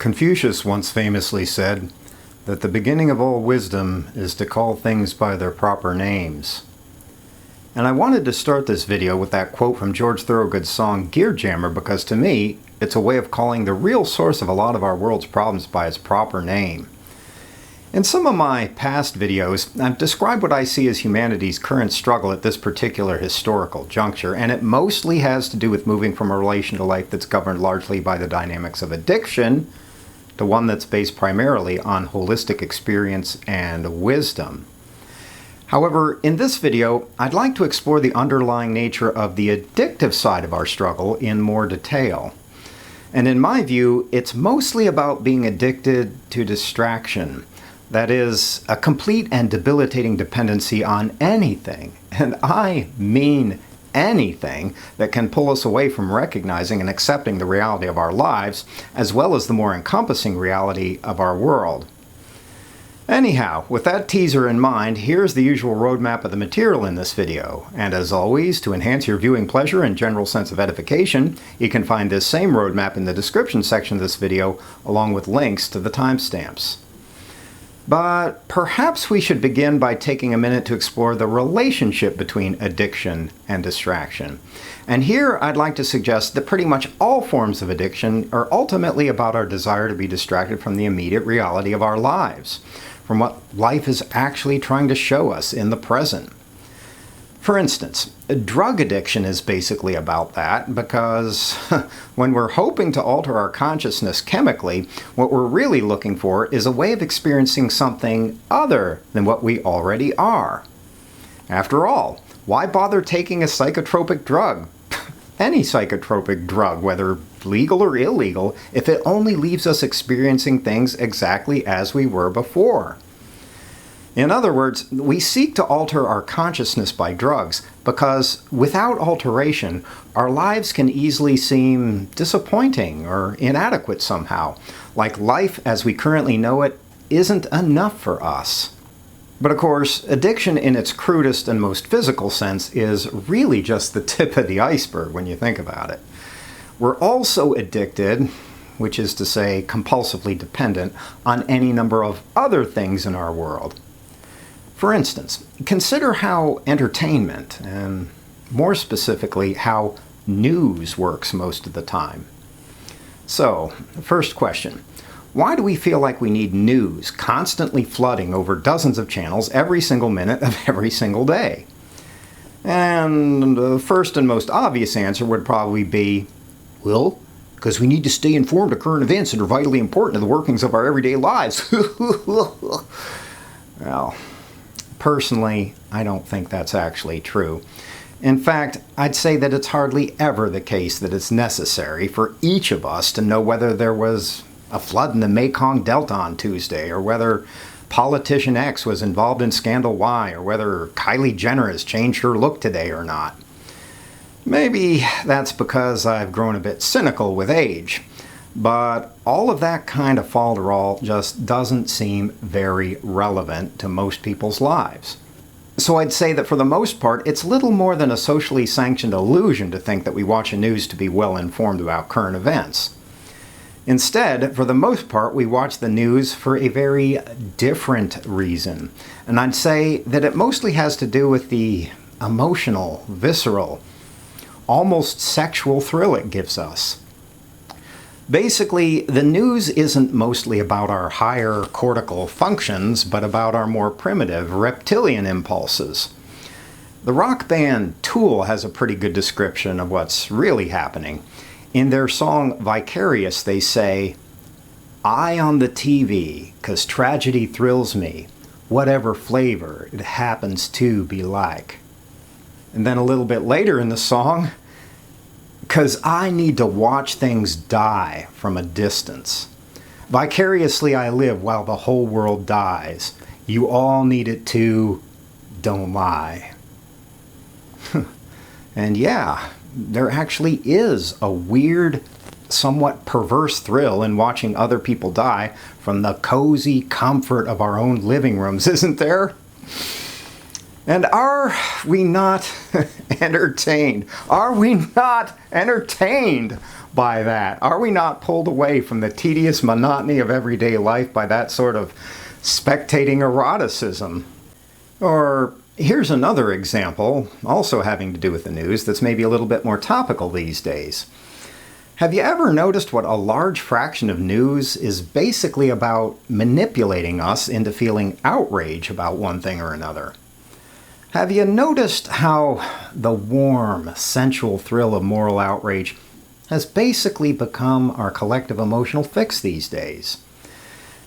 Confucius once famously said that the beginning of all wisdom is to call things by their proper names. And I wanted to start this video with that quote from George Thorogood's song Gear Jammer because to me, it's a way of calling the real source of a lot of our world's problems by its proper name. In some of my past videos, I've described what I see as humanity's current struggle at this particular historical juncture, and it mostly has to do with moving from a relation to life that's governed largely by the dynamics of addiction to one that's based primarily on holistic experience and wisdom. However, in this video, I'd like to explore the underlying nature of the addictive side of our struggle in more detail. And in my view, it's mostly about being addicted to distraction. That is, a complete and debilitating dependency on anything, and I mean anything, that can pull us away from recognizing and accepting the reality of our lives, as well as the more encompassing reality of our world. Anyhow, with that teaser in mind, here's the usual roadmap of the material in this video. And as always, to enhance your viewing pleasure and general sense of edification, you can find this same roadmap in the description section of this video, along with links to the timestamps. But perhaps we should begin by taking a minute to explore the relationship between addiction and distraction. And here I'd like to suggest that pretty much all forms of addiction are ultimately about our desire to be distracted from the immediate reality of our lives, from what life is actually trying to show us in the present. For instance, drug addiction is basically about that because when we're hoping to alter our consciousness chemically, what we're really looking for is a way of experiencing something other than what we already are. After all, why bother taking a psychotropic drug? Any psychotropic drug, whether legal or illegal, if it only leaves us experiencing things exactly as we were before. In other words, we seek to alter our consciousness by drugs because without alteration, our lives can easily seem disappointing or inadequate somehow, like life as we currently know it isn't enough for us. But of course, addiction in its crudest and most physical sense is really just the tip of the iceberg when you think about it. We're also addicted, which is to say compulsively dependent, on any number of other things in our world. For instance, consider how entertainment, and more specifically, how news works most of the time. So, first question. Why do we feel like we need news constantly flooding over dozens of channels every single minute of every single day? And the first and most obvious answer would probably be, well, because we need to stay informed of current events that are vitally important to the workings of our everyday lives. Well, personally, I don't think that's actually true. In fact, I'd say that it's hardly ever the case that it's necessary for each of us to know whether there was a flood in the Mekong Delta on Tuesday, or whether politician X was involved in scandal Y, or whether Kylie Jenner has changed her look today or not. Maybe that's because I've grown a bit cynical with age. But all of that kind of falderall just doesn't seem very relevant to most people's lives. So I'd say that for the most part, it's little more than a socially sanctioned illusion to think that we watch the news to be well informed about current events. Instead, for the most part, we watch the news for a very different reason. And I'd say that it mostly has to do with the emotional, visceral, almost sexual thrill it gives us. Basically, the news isn't mostly about our higher cortical functions, but about our more primitive reptilian impulses. The rock band Tool has a pretty good description of what's really happening. In their song Vicarious, they say, "Eye on the TV, 'cause tragedy thrills me, whatever flavor it happens to be like." And then a little bit later in the song, "'Cause I need to watch things die from a distance. Vicariously I live while the whole world dies. You all need it too, don't lie." And yeah, there actually is a weird, somewhat perverse thrill in watching other people die from the cozy comfort of our own living rooms, isn't there? And are we not entertained? Are we not entertained by that? Are we not pulled away from the tedious monotony of everyday life by that sort of spectating eroticism? Or here's another example, also having to do with the news, that's maybe a little bit more topical these days. Have you ever noticed what a large fraction of news is basically about manipulating us into feeling outrage about one thing or another? Have you noticed how the warm, sensual thrill of moral outrage has basically become our collective emotional fix these days?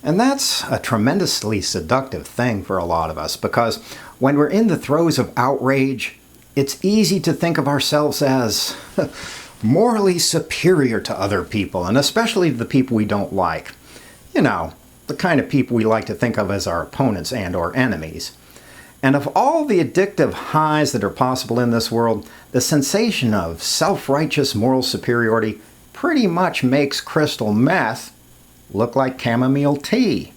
And that's a tremendously seductive thing for a lot of us, because when we're in the throes of outrage, it's easy to think of ourselves as morally superior to other people, and especially the people we don't like. You know, the kind of people we like to think of as our opponents and or enemies. And of all the addictive highs that are possible in this world, the sensation of self-righteous moral superiority pretty much makes crystal meth look like chamomile tea.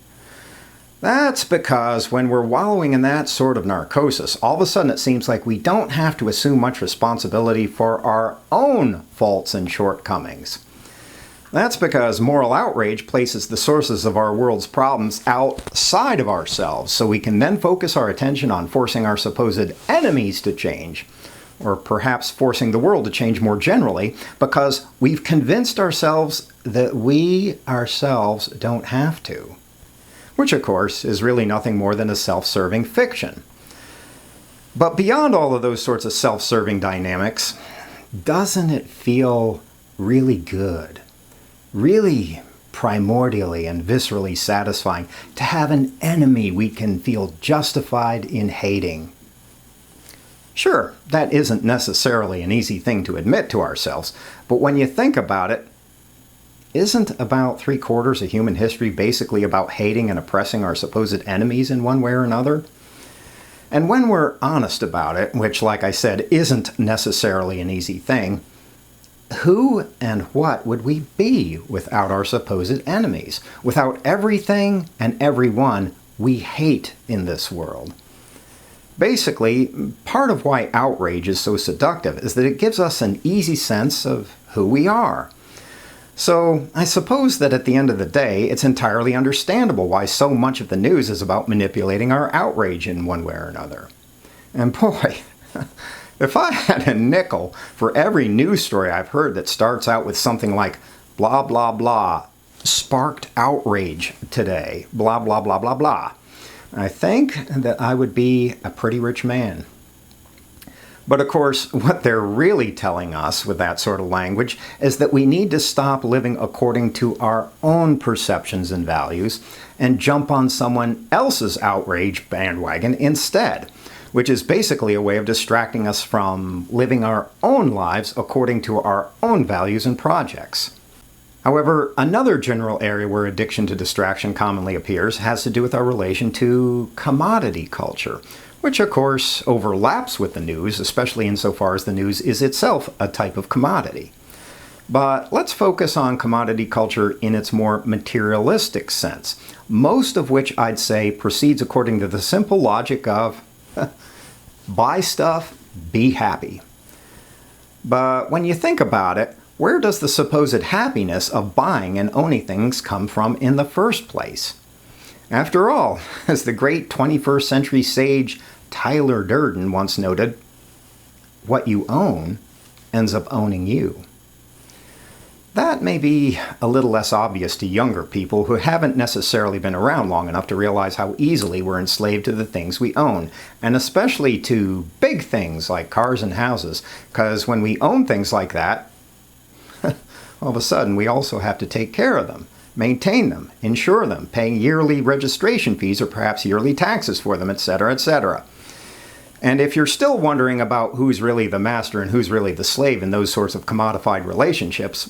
That's because when we're wallowing in that sort of narcosis, all of a sudden it seems like we don't have to assume much responsibility for our own faults and shortcomings. That's because moral outrage places the sources of our world's problems outside of ourselves, so we can then focus our attention on forcing our supposed enemies to change, or perhaps forcing the world to change more generally, because we've convinced ourselves that we ourselves don't have to. Which, of course, is really nothing more than a self-serving fiction. But beyond all of those sorts of self-serving dynamics, doesn't it feel really good? Really primordially and viscerally satisfying to have an enemy we can feel justified in hating? Sure, that isn't necessarily an easy thing to admit to ourselves, but when you think about it, isn't about 3/4 of human history basically about hating and oppressing our supposed enemies in one way or another? And when we're honest about it, which, like I said, isn't necessarily an easy thing, who and what would we be without our supposed enemies? Without everything and everyone we hate in this world? Basically, part of why outrage is so seductive is that it gives us an easy sense of who we are. So I suppose that at the end of the day, it's entirely understandable why so much of the news is about manipulating our outrage in one way or another. And boy, if I had a nickel for every news story I've heard that starts out with something like blah, blah, blah, sparked outrage today, blah, blah, blah, blah, blah, I think that I would be a pretty rich man. But of course, what they're really telling us with that sort of language is that we need to stop living according to our own perceptions and values and jump on someone else's outrage bandwagon instead, which is basically a way of distracting us from living our own lives according to our own values and projects. However, another general area where addiction to distraction commonly appears has to do with our relation to commodity culture, which of course overlaps with the news, especially insofar as the news is itself a type of commodity. But let's focus on commodity culture in its more materialistic sense, most of which I'd say proceeds according to the simple logic of buy stuff, be happy. But when you think about it, where does the supposed happiness of buying and owning things come from in the first place? After all, as the great 21st century sage Tyler Durden once noted, what you own ends up owning you. That may be a little less obvious to younger people who haven't necessarily been around long enough to realize how easily we're enslaved to the things we own, and especially to big things like cars and houses, because when we own things like that, all of a sudden we also have to take care of them, maintain them, insure them, paying yearly registration fees or perhaps yearly taxes for them, etc., etc. And if you're still wondering about who's really the master and who's really the slave in those sorts of commodified relationships,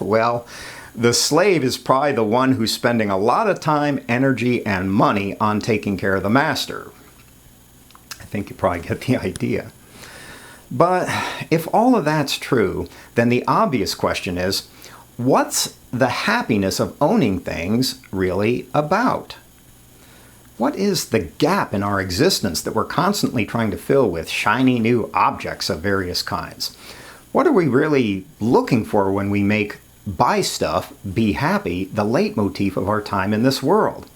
well, the slave is probably the one who's spending a lot of time, energy, and money on taking care of the master. I think you probably get the idea. But if all of that's true, then the obvious question is, what's the happiness of owning things really about? What is the gap in our existence that we're constantly trying to fill with shiny new objects of various kinds? What are we really looking for when we make buy stuff, be happy, the leitmotif of our time in this world?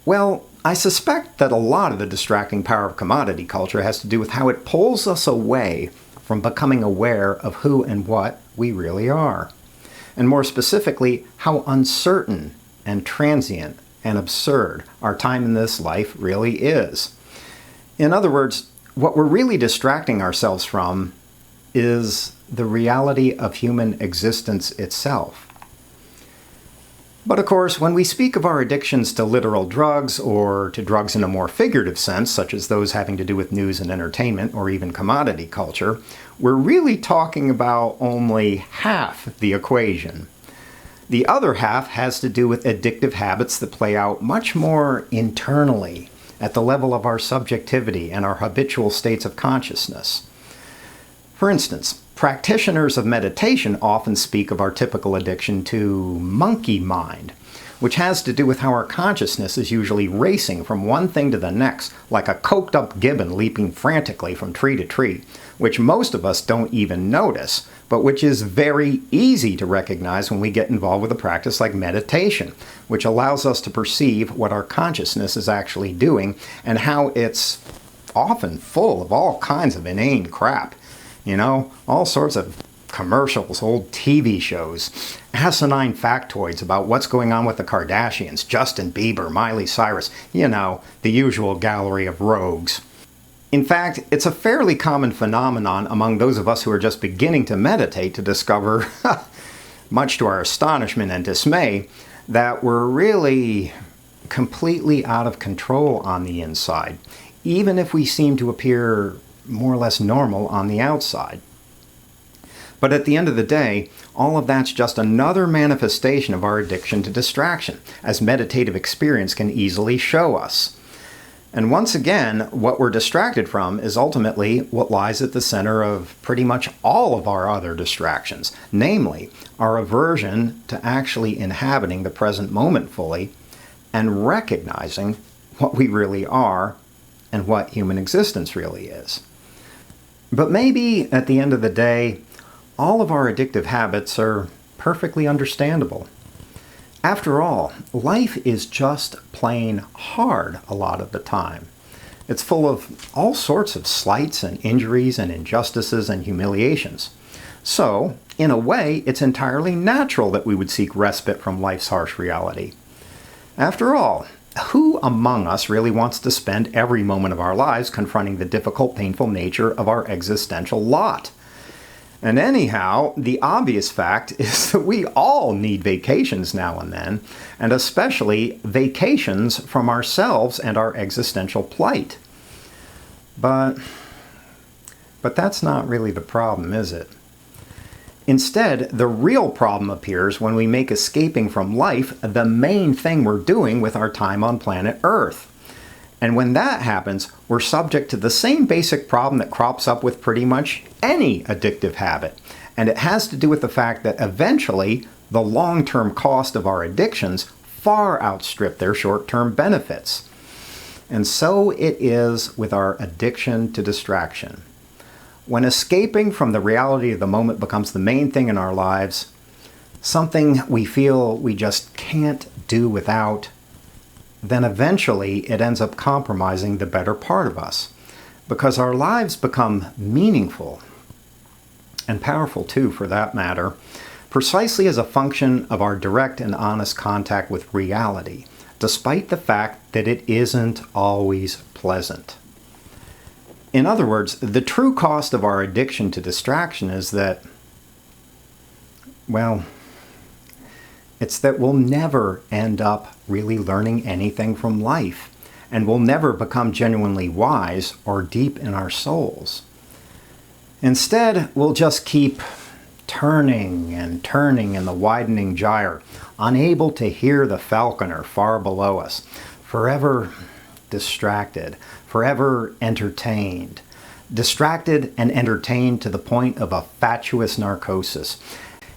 Well, I suspect that a lot of the distracting power of commodity culture has to do with how it pulls us away from becoming aware of who and what we really are. And more specifically, how uncertain and transient and absurd our time in this life really is. In other words, what we're really distracting ourselves from is the reality of human existence itself. But of course, when we speak of our addictions to literal drugs, or to drugs in a more figurative sense, such as those having to do with news and entertainment, or even commodity culture, we're really talking about only half the equation. The other half has to do with addictive habits that play out much more internally, at the level of our subjectivity and our habitual states of consciousness. For instance, practitioners of meditation often speak of our typical addiction to monkey mind, which has to do with how our consciousness is usually racing from one thing to the next, like a coked-up gibbon leaping frantically from tree to tree, which most of us don't even notice, but which is very easy to recognize when we get involved with a practice like meditation, which allows us to perceive what our consciousness is actually doing and how it's often full of all kinds of inane crap. You know, all sorts of commercials, old TV shows, asinine factoids about what's going on with the Kardashians, Justin Bieber, Miley Cyrus, you know, the usual gallery of rogues. In fact, it's a fairly common phenomenon among those of us who are just beginning to meditate to discover, much to our astonishment and dismay, that we're really completely out of control on the inside, even if we seem to appear more or less normal on the outside. But at the end of the day, all of that's just another manifestation of our addiction to distraction, as meditative experience can easily show us. And once again, what we're distracted from is ultimately what lies at the center of pretty much all of our other distractions, namely our aversion to actually inhabiting the present moment fully and recognizing what we really are and what human existence really is. But maybe, at the end of the day, all of our addictive habits are perfectly understandable. After all, life is just plain hard a lot of the time. It's full of all sorts of slights and injuries and injustices and humiliations. So, in a way, it's entirely natural that we would seek respite from life's harsh reality. After all, who among us really wants to spend every moment of our lives confronting the difficult, painful nature of our existential lot? And anyhow, the obvious fact is that we all need vacations now and then, and especially vacations from ourselves and our existential plight. But that's not really the problem, is it? Instead, the real problem appears when we make escaping from life the main thing we're doing with our time on planet Earth. And when that happens, we're subject to the same basic problem that crops up with pretty much any addictive habit. And it has to do with the fact that eventually, the long-term cost of our addictions far outstrip their short-term benefits. And so it is with our addiction to distraction. When escaping from the reality of the moment becomes the main thing in our lives, something we feel we just can't do without, then eventually it ends up compromising the better part of us, because our lives become meaningful, and powerful too for that matter, precisely as a function of our direct and honest contact with reality, despite the fact that it isn't always pleasant. In other words, the true cost of our addiction to distraction is that, well, it's that we'll never end up really learning anything from life, and we'll never become genuinely wise or deep in our souls. Instead, we'll just keep turning and turning in the widening gyre, unable to hear the falconer far below us, forever distracted, forever entertained, distracted and entertained to the point of a fatuous narcosis.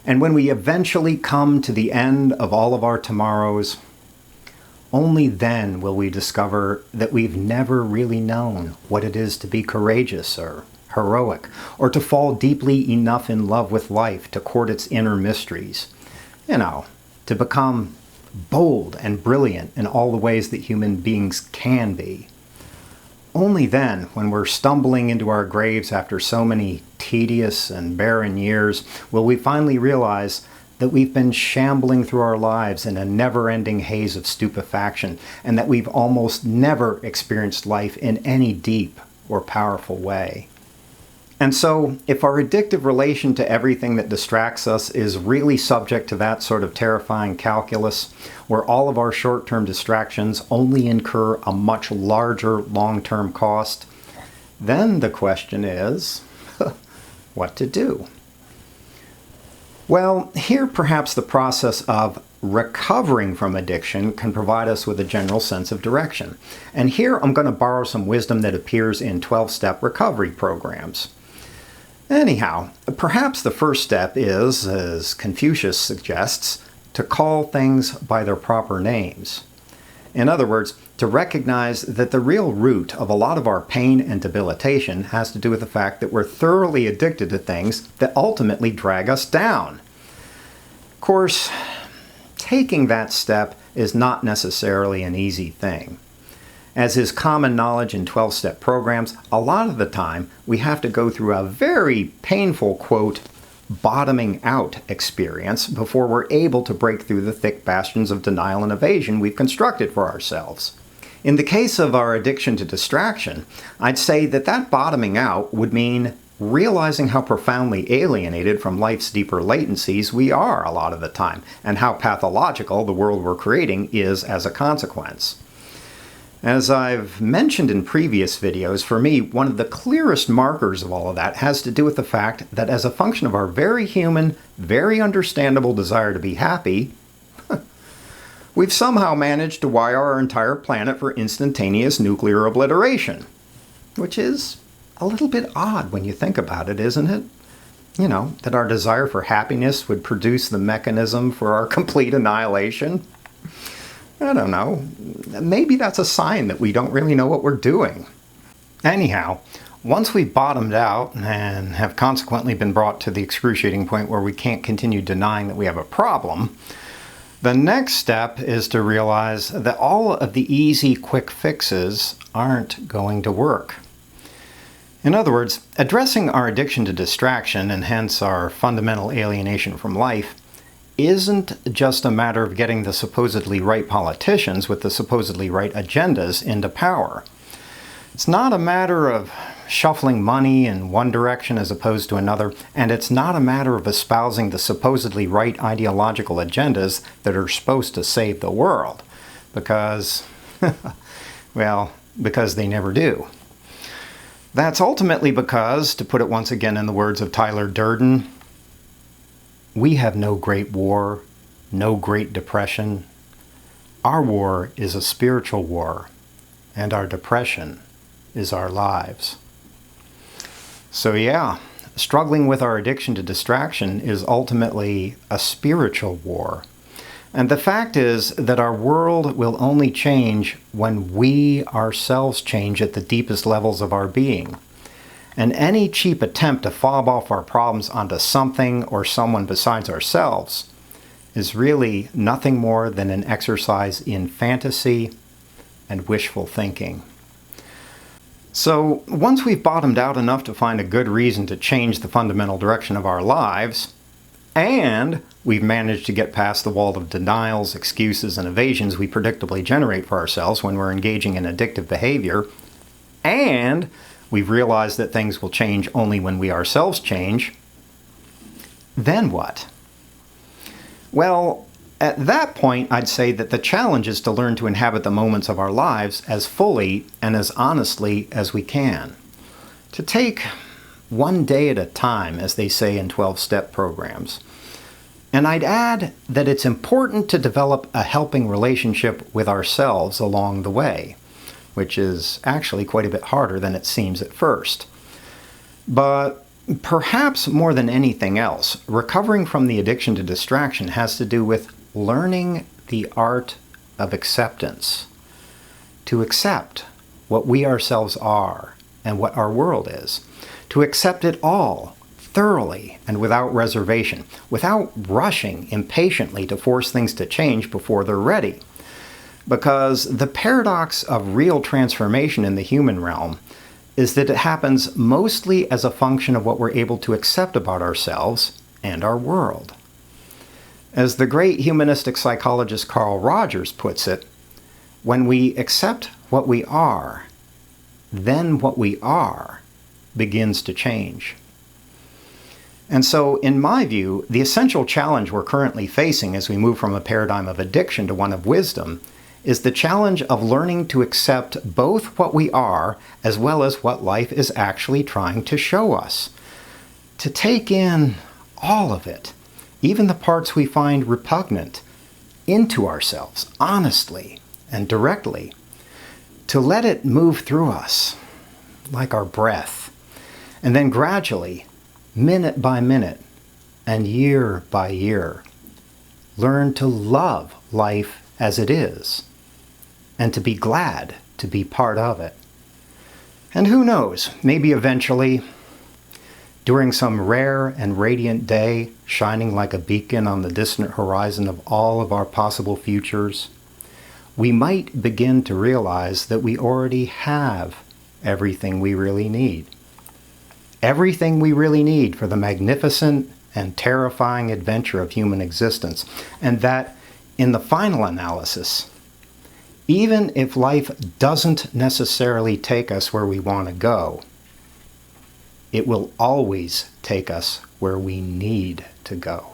And when we eventually come to the end of all of our tomorrows, only then will we discover that we've never really known what it is to be courageous or heroic, or to fall deeply enough in love with life to court its inner mysteries. To become bold and brilliant in all the ways that human beings can be. Only then, when we're stumbling into our graves after so many tedious and barren years, will we finally realize that we've been shambling through our lives in a never-ending haze of stupefaction, and that we've almost never experienced life in any deep or powerful way. And so, if our addictive relation to everything that distracts us is really subject to that sort of terrifying calculus, where all of our short-term distractions only incur a much larger long-term cost, then the question is, what to do? Well, here perhaps the process of recovering from addiction can provide us with a general sense of direction. And here I'm going to borrow some wisdom that appears in 12-step recovery programs. Anyhow, perhaps the first step is, as Confucius suggests, to call things by their proper names. In other words, to recognize that the real root of a lot of our pain and debilitation has to do with the fact that we're thoroughly addicted to things that ultimately drag us down. Of course, taking that step is not necessarily an easy thing. As is common knowledge in 12-step programs, a lot of the time we have to go through a very painful, quote, bottoming out experience before we're able to break through the thick bastions of denial and evasion we've constructed for ourselves. In the case of our addiction to distraction, I'd say that bottoming out would mean realizing how profoundly alienated from life's deeper latencies we are a lot of the time, and how pathological the world we're creating is as a consequence. As I've mentioned in previous videos, for me, one of the clearest markers of all of that has to do with the fact that as a function of our very human, very understandable desire to be happy, we've somehow managed to wire our entire planet for instantaneous nuclear obliteration. Which is a little bit odd when you think about it, isn't it? That our desire for happiness would produce the mechanism for our complete annihilation. I don't know. Maybe that's a sign that we don't really know what we're doing. Anyhow, once we've bottomed out and have consequently been brought to the excruciating point where we can't continue denying that we have a problem, the next step is to realize that all of the easy, quick fixes aren't going to work. In other words, addressing our addiction to distraction, and hence our fundamental alienation from life, isn't just a matter of getting the supposedly right politicians with the supposedly right agendas into power. It's not a matter of shuffling money in one direction as opposed to another, and it's not a matter of espousing the supposedly right ideological agendas that are supposed to save the world, because they never do. That's ultimately because, to put it once again in the words of Tyler Durden, we have no great war, no great depression. Our war is a spiritual war, and our depression is our lives. So yeah, struggling with our addiction to distraction is ultimately a spiritual war. And the fact is that our world will only change when we ourselves change at the deepest levels of our being. And any cheap attempt to fob off our problems onto something or someone besides ourselves is really nothing more than an exercise in fantasy and wishful thinking. So once we've bottomed out enough to find a good reason to change the fundamental direction of our lives, and we've managed to get past the wall of denials, excuses, and evasions we predictably generate for ourselves when we're engaging in addictive behavior, and we've realized that things will change only when we ourselves change, then what? Well, at that point, I'd say that the challenge is to learn to inhabit the moments of our lives as fully and as honestly as we can. To take one day at a time, as they say in 12-step programs. And I'd add that it's important to develop a helping relationship with ourselves along the way, which is actually quite a bit harder than it seems at first. But perhaps more than anything else, recovering from the addiction to distraction has to do with learning the art of acceptance. To accept what we ourselves are and what our world is. To accept it all, thoroughly and without reservation, without rushing impatiently to force things to change before they're ready. Because the paradox of real transformation in the human realm is that it happens mostly as a function of what we're able to accept about ourselves and our world. As the great humanistic psychologist Carl Rogers puts it, when we accept what we are, then what we are begins to change. And so, in my view, the essential challenge we're currently facing as we move from a paradigm of addiction to one of wisdom is the challenge of learning to accept both what we are as well as what life is actually trying to show us. To take in all of it, even the parts we find repugnant, into ourselves, honestly and directly. To let it move through us, like our breath, and then gradually, minute by minute, and year by year, learn to love life as it is, and to be glad to be part of it. And who knows, maybe eventually, during some rare and radiant day, shining like a beacon on the distant horizon of all of our possible futures, we might begin to realize that we already have everything we really need. Everything we really need for the magnificent and terrifying adventure of human existence. And that, in the final analysis, even if life doesn't necessarily take us where we want to go, it will always take us where we need to go.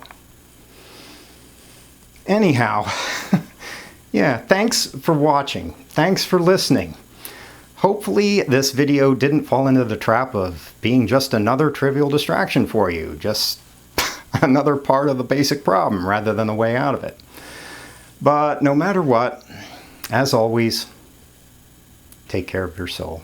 Anyhow, yeah, thanks for watching. Thanks for listening. Hopefully this video didn't fall into the trap of being just another trivial distraction for you, just another part of the basic problem rather than a way out of it. But no matter what, as always, take care of your soul.